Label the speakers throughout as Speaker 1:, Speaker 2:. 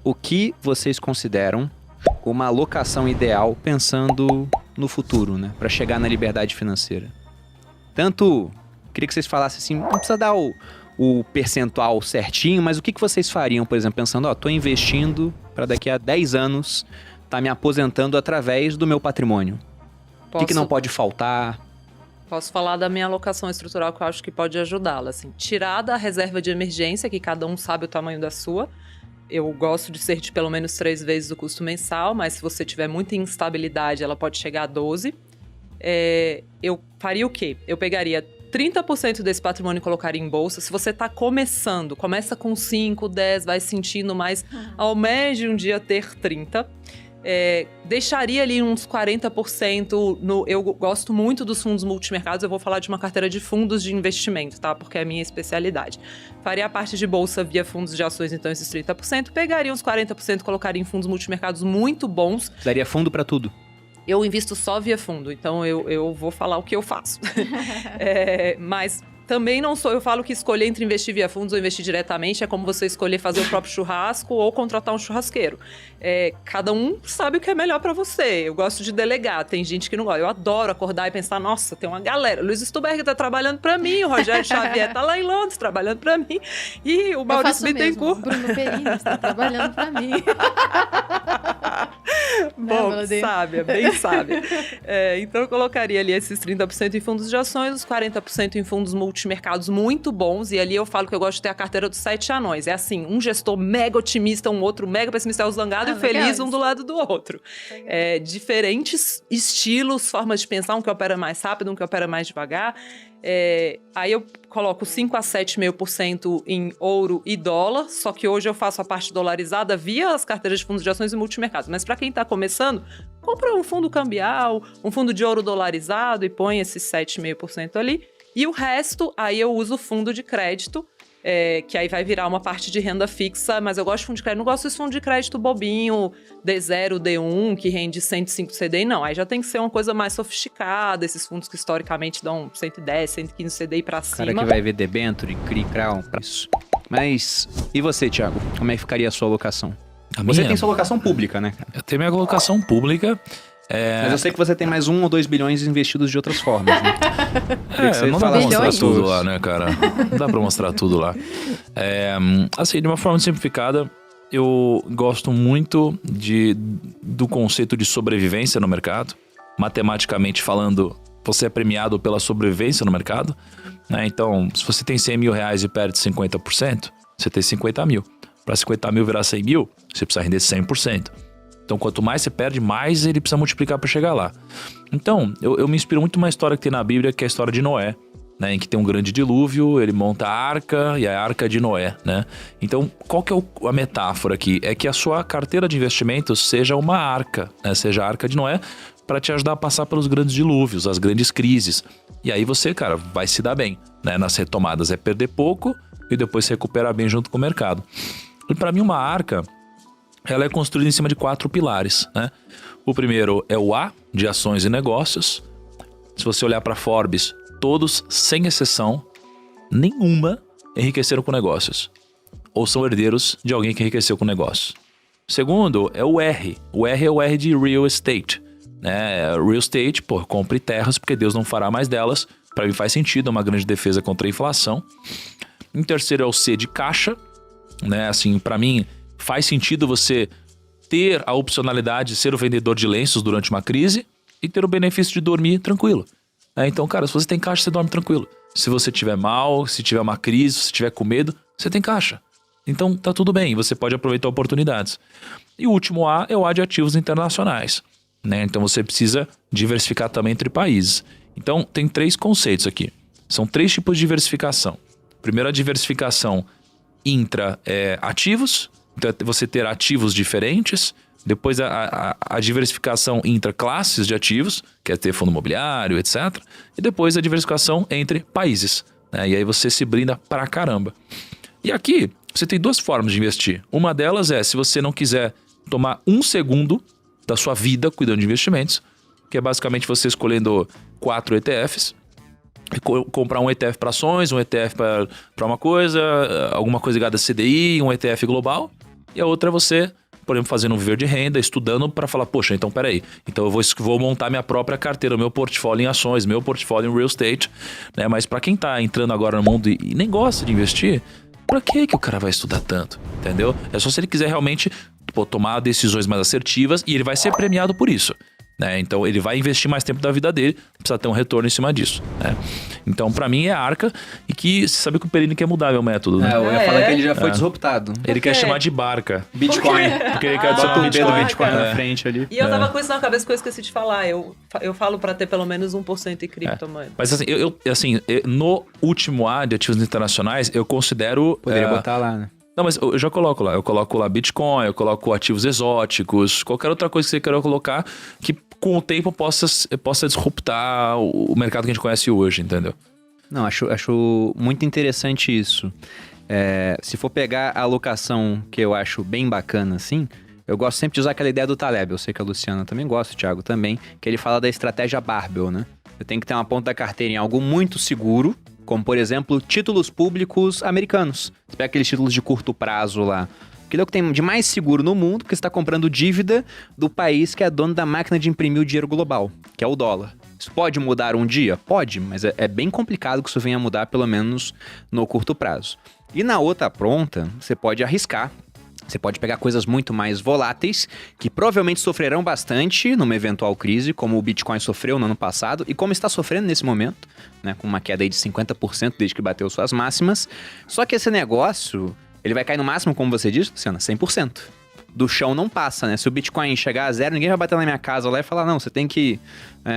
Speaker 1: o que vocês consideram uma alocação ideal pensando no futuro, né? Para chegar na liberdade financeira. Tanto, queria que vocês falassem assim, não precisa dar o percentual certinho, mas o que vocês fariam, por exemplo, pensando, tô investindo para daqui a 10 anos tá me aposentando através do meu patrimônio. O que não pode faltar?
Speaker 2: Posso falar da minha alocação estrutural que eu acho que pode ajudá-la. Assim, tirar da reserva de emergência, que cada um sabe o tamanho da sua. Eu gosto de ser de pelo menos 3 vezes o custo mensal, mas se você tiver muita instabilidade, ela pode chegar a 12. Eu faria o quê? Eu pegaria 30% desse patrimônio e colocaria em bolsa. Se você está começando, começa com 5, 10, vai sentindo mais, almeje um dia ter 30%. Deixaria ali uns 40% eu gosto muito dos fundos multimercados, eu vou falar de uma carteira de fundos de investimento, tá? Porque é a minha especialidade. Faria a parte de bolsa via fundos de ações, então esses 30%, pegaria uns 40%, colocaria em fundos multimercados muito bons.
Speaker 1: Daria fundo para tudo?
Speaker 2: Eu invisto só via fundo, então eu vou falar o que eu faço. Mas também não sou, eu falo que escolher entre investir via fundos ou investir diretamente é como você escolher fazer o próprio churrasco ou contratar um churrasqueiro. Cada um sabe o que é melhor pra você. Eu gosto de delegar, tem gente que não gosta. Eu adoro acordar e pensar, nossa, tem uma galera. Luiz Stuberg tá trabalhando pra mim, o Rogério Xavier tá lá em Londres trabalhando pra mim. E o Maurício Bittencourt.
Speaker 3: Bruno Perini está trabalhando pra mim.
Speaker 2: Bom, sábia, bem sábia. Então eu colocaria ali esses 30% em fundos de ações, os 40% em fundos multimercados muito bons, e ali eu falo que eu gosto de ter a carteira dos 7 anões. É assim, um gestor mega otimista, um outro mega pessimista, o zangado e feliz, um do lado do outro. Diferentes estilos, formas de pensar, um que opera mais rápido, um que opera mais devagar. Aí eu coloco 5 a 7,5% em ouro e dólar, só que hoje eu faço a parte dolarizada via as carteiras de fundos de ações e multimercados. Mas para quem está começando, compra um fundo cambial, um fundo de ouro dolarizado e põe esses 7,5% ali. E o resto, aí eu uso fundo de crédito, que aí vai virar uma parte de renda fixa, mas eu gosto de fundo de crédito, não gosto desse fundo de crédito bobinho, D0, D1, que rende 105 CDI, não. Aí já tem que ser uma coisa mais sofisticada, esses fundos que historicamente dão 110, 115 CDI pra cima.
Speaker 1: Cara que vai ver debênture, CRI, CRA, pra isso. Mas, e você, Thiago? Como é que ficaria a sua alocação? Você tem sua alocação pública, né?
Speaker 4: Eu tenho minha alocação pública.
Speaker 1: Mas eu sei que você tem mais 1 ou 2 bilhões investidos de outras formas, né?
Speaker 4: Não dá pra mostrar tudo lá, né, cara? Não dá pra mostrar tudo lá. Assim, de uma forma simplificada, eu gosto muito do conceito de sobrevivência no mercado. Matematicamente falando, você é premiado pela sobrevivência no mercado, né? Então, se você tem 100 mil reais e perde 50%, você tem 50 mil. Para 50 mil virar 100 mil, você precisa render 100%. Então, quanto mais você perde, mais ele precisa multiplicar para chegar lá. Então, eu me inspiro muito numa história que tem na Bíblia, que é a história de Noé, né? Em que tem um grande dilúvio, ele monta a arca, e a arca de Noé, né? Então, qual que é a metáfora aqui? É que a sua carteira de investimentos seja uma arca, né? Seja a arca de Noé, para te ajudar a passar pelos grandes dilúvios, as grandes crises. E aí você, cara, vai se dar bem, né? Nas retomadas é perder pouco e depois se recuperar bem junto com o mercado. E para mim, uma arca, ela é construída em cima de 4 pilares, né? O primeiro é o A, de ações e negócios. Se você olhar para Forbes, todos, sem exceção, nenhuma enriqueceram com negócios. Ou são herdeiros de alguém que enriqueceu com negócios. Segundo é o R. O R é o R de real estate, né? Real estate, compre terras porque Deus não fará mais delas. Para mim faz sentido, é uma grande defesa contra a inflação. Em terceiro é o C de caixa, né? Assim, para mim faz sentido você ter a opcionalidade de ser o vendedor de lenços durante uma crise e ter o benefício de dormir tranquilo. Então, cara, se você tem caixa, você dorme tranquilo. Se você tiver mal, se tiver uma crise, se tiver com medo, você tem caixa. Então, tá tudo bem, você pode aproveitar oportunidades. E o último A é o A de ativos internacionais, né? Então, você precisa diversificar também entre países. Então, tem 3 conceitos aqui. São 3 tipos de diversificação. Primeiro, a diversificação intra-ativos. Então, é você ter ativos diferentes. Depois, a diversificação intra-classes de ativos, que é ter fundo imobiliário, etc. E depois, a diversificação entre países, né? E aí você se brinda pra caramba. E aqui, você tem 2 formas de investir. Uma delas é, se você não quiser tomar 1 segundo da sua vida cuidando de investimentos, que é basicamente você escolhendo 4 ETFs, comprar um ETF para ações, um ETF para uma coisa, alguma coisa ligada a CDI, um ETF global, E a outra é você, por exemplo, fazendo um viver de renda, estudando para falar, poxa, então peraí, então eu vou montar minha própria carteira, meu portfólio em ações, meu portfólio em real estate, né? Mas para quem tá entrando agora no mundo e nem gosta de investir, pra que o cara vai estudar tanto, entendeu? É só se ele quiser realmente tomar decisões mais assertivas e ele vai ser premiado por isso. Né? Então ele vai investir mais tempo da vida dele, precisa ter um retorno em cima disso, né? Então pra mim é Arca, e que você sabe que o Perini quer mudar meu método, né?
Speaker 1: Eu ia falar que ele já foi disruptado.
Speaker 4: Ele quer chamar de Barca.
Speaker 1: Bitcoin.
Speaker 4: Porque ele quer
Speaker 1: Bota o dedo do Bitcoin
Speaker 2: cara.
Speaker 1: na frente ali.
Speaker 2: E eu tava com isso na cabeça que eu esqueci de falar. Eu falo pra ter pelo menos 1% em cripto, mano.
Speaker 4: Mas assim, no último A de ativos internacionais, eu considero...
Speaker 1: Poderia botar lá, né?
Speaker 4: Não, mas eu já coloco lá. Eu coloco lá Bitcoin, eu coloco ativos exóticos, qualquer outra coisa que você queira colocar que com o tempo possa disruptar o mercado que a gente conhece hoje, entendeu?
Speaker 1: Não, acho muito interessante isso. Se for pegar a alocação que eu acho bem bacana, assim, eu gosto sempre de usar aquela ideia do Taleb. Eu sei que a Luciana também gosta, o Thiago também, que ele fala da estratégia barbell, né? Eu tenho que ter uma ponta da carteira em algo muito seguro, como, por exemplo, títulos públicos americanos. Você pega aqueles títulos de curto prazo lá. Aquilo é o que tem de mais seguro no mundo, porque você está comprando dívida do país que é dono da máquina de imprimir o dinheiro global, que é o dólar. Isso pode mudar um dia? Pode, mas é bem complicado que isso venha a mudar, pelo menos no curto prazo. E na outra ponta, você pode arriscar. Você pode pegar coisas muito mais voláteis, que provavelmente sofrerão bastante numa eventual crise, como o Bitcoin sofreu no ano passado, e como está sofrendo nesse momento, né, com uma queda aí de 50% desde que bateu suas máximas. Só que esse negócio, ele vai cair no máximo, como você disse, Luciana, 100%. Do chão não passa, né? Se o Bitcoin chegar a zero, ninguém vai bater na minha casa lá e falar, não, você tem que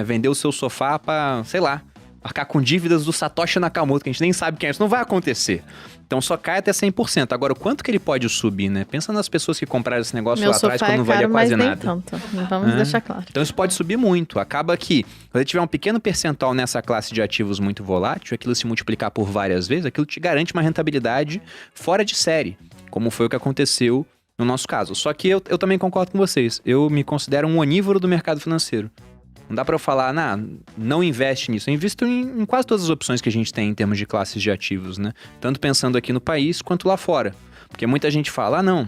Speaker 1: vender o seu sofá para, sei lá, arcar com dívidas do Satoshi Nakamoto, que a gente nem sabe quem é. Isso não vai acontecer. Então só cai até 100%. Agora, o quanto que ele pode subir, né? Pensa nas pessoas que compraram esse negócio lá atrás quando não valia quase nada.
Speaker 3: Tanto. Vamos deixar claro.
Speaker 1: Então isso pode subir muito. Acaba que, quando tiver um pequeno percentual nessa classe de ativos muito volátil, aquilo se multiplicar por várias vezes, aquilo te garante uma rentabilidade fora de série, como foi o que aconteceu no nosso caso. Só que eu também concordo com vocês. Eu me considero um onívoro do mercado financeiro. Não dá pra eu falar, não investe nisso. Eu invisto em quase todas as opções que a gente tem em termos de classes de ativos, né? Tanto pensando aqui no país quanto lá fora. Porque muita gente fala, não.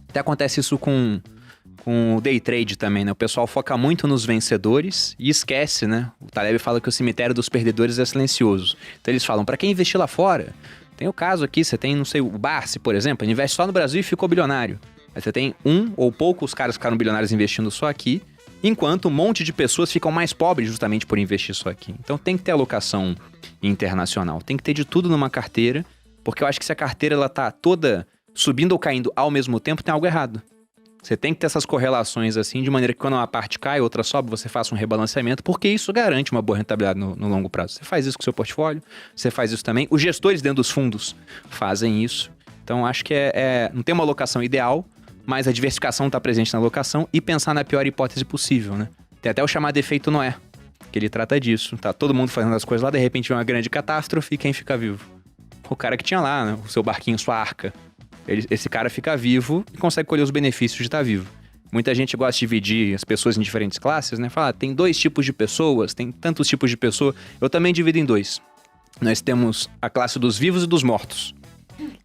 Speaker 1: Até acontece isso com o day trade também, né? O pessoal foca muito nos vencedores e esquece, né? O Taleb fala que o cemitério dos perdedores é silencioso. Então eles falam, pra quem investir lá fora, tem o caso aqui, você tem, não sei, o Barsi, por exemplo, ele investe só no Brasil e ficou bilionário. Aí você tem ou poucos caras que ficaram bilionários investindo só aqui, enquanto um monte de pessoas ficam mais pobres justamente por investir só aqui. Então tem que ter alocação internacional, tem que ter de tudo numa carteira, porque eu acho que se a carteira ela tá toda subindo ou caindo ao mesmo tempo, tem algo errado. Você tem que ter essas correlações assim, de maneira que quando uma parte cai, outra sobe, você faça um rebalanceamento, porque isso garante uma boa rentabilidade no longo prazo. Você faz isso com o seu portfólio, você faz isso também. Os gestores dentro dos fundos fazem isso. Então acho que não tem uma alocação ideal, mas a diversificação está presente na alocação e pensar na pior hipótese possível, né? Tem até o chamado efeito Noé, que ele trata disso. Tá todo mundo fazendo as coisas lá, de repente vem uma grande catástrofe e quem fica vivo? O cara que tinha lá, né? O seu barquinho, sua arca. Esse cara fica vivo e consegue colher os benefícios de estar vivo. Muita gente gosta de dividir as pessoas em diferentes classes, né? Fala, tem 2 tipos de pessoas, tem tantos tipos de pessoa. Eu também divido em 2. Nós temos a classe dos vivos e dos mortos.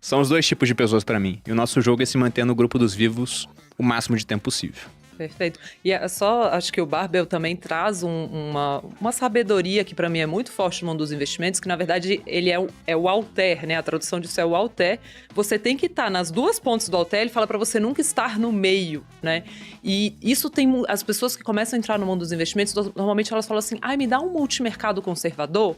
Speaker 1: São os 2 tipos de pessoas pra mim. E o nosso jogo é se manter no grupo dos vivos o máximo de tempo possível.
Speaker 2: Perfeito. E acho que o Barbell também traz uma sabedoria que para mim é muito forte no mundo dos investimentos, que na verdade ele é o alter, né? A tradução disso é o alter. Você tem que estar nas 2 pontas do alter, ele fala para você nunca estar no meio, né? E isso tem... As pessoas que começam a entrar no mundo dos investimentos, normalmente elas falam assim, me dá um multimercado conservador?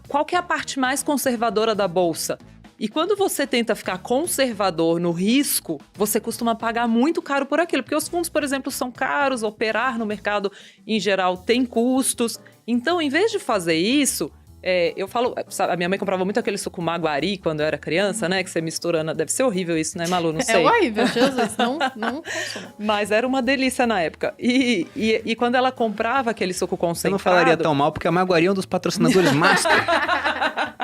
Speaker 2: Qual que é a parte mais conservadora da bolsa? E quando você tenta ficar conservador no risco, você costuma pagar muito caro por aquilo. Porque os fundos, por exemplo, são caros, operar no mercado, em geral, tem custos. Então, em vez de fazer isso, eu falo... Sabe, a minha mãe comprava muito aquele suco Maguari quando eu era criança, né? Que você mistura... Deve ser horrível isso, né, Malu? Não sei.
Speaker 3: É horrível, Jesus. Não consumo.
Speaker 2: Mas era uma delícia na época. E quando ela comprava aquele suco concentrado...
Speaker 1: Eu não falaria tão mal, porque a Maguari é um dos patrocinadores master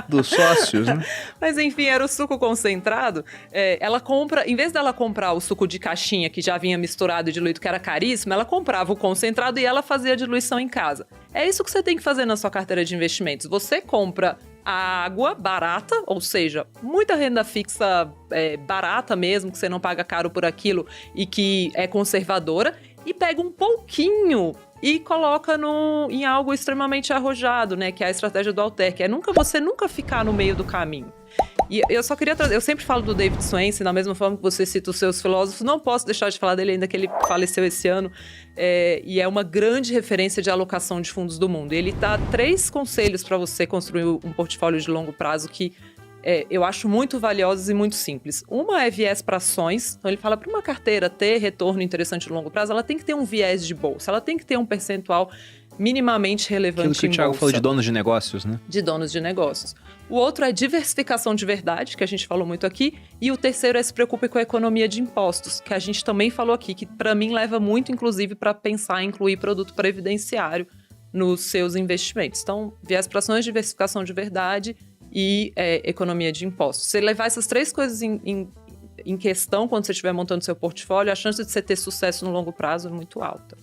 Speaker 1: dos sócios, né?
Speaker 2: Mas enfim, era o suco concentrado. Ela compra, em vez dela comprar o suco de caixinha que já vinha misturado e diluído, que era caríssimo, ela comprava o concentrado e ela fazia a diluição em casa. É isso que você tem que fazer na sua carteira de investimentos. Você compra água barata, ou seja, muita renda fixa barata mesmo, que você não paga caro por aquilo e que é conservadora, e pega um pouquinho e coloca em algo extremamente arrojado, né? Que é a estratégia do Alter, que é você nunca ficar no meio do caminho. E eu só queria trazer, eu sempre falo do David Swensen, da mesma forma que você cita os seus filósofos, não posso deixar de falar dele ainda que ele faleceu esse ano, e é uma grande referência de alocação de fundos do mundo. Ele dá 3 conselhos para você construir um portfólio de longo prazo que eu acho muito valiosos e muito simples. Uma é viés para ações, então ele fala para uma carteira ter retorno interessante de longo prazo, ela tem que ter um viés de bolsa, ela tem que ter um percentual minimamente relevante em bolsa.
Speaker 1: Aquilo que o Thiago falou de donos de negócios, né?
Speaker 2: De donos de negócios. O outro é diversificação de verdade, que a gente falou muito aqui. E o terceiro é se preocupe com a economia de impostos, que a gente também falou aqui, que para mim leva muito, inclusive, para pensar em incluir produto previdenciário nos seus investimentos. Então, viés para ações, diversificação de verdade e economia de impostos. Se levar essas 3 coisas em questão quando você estiver montando seu portfólio, a chance de você ter sucesso no longo prazo é muito alta.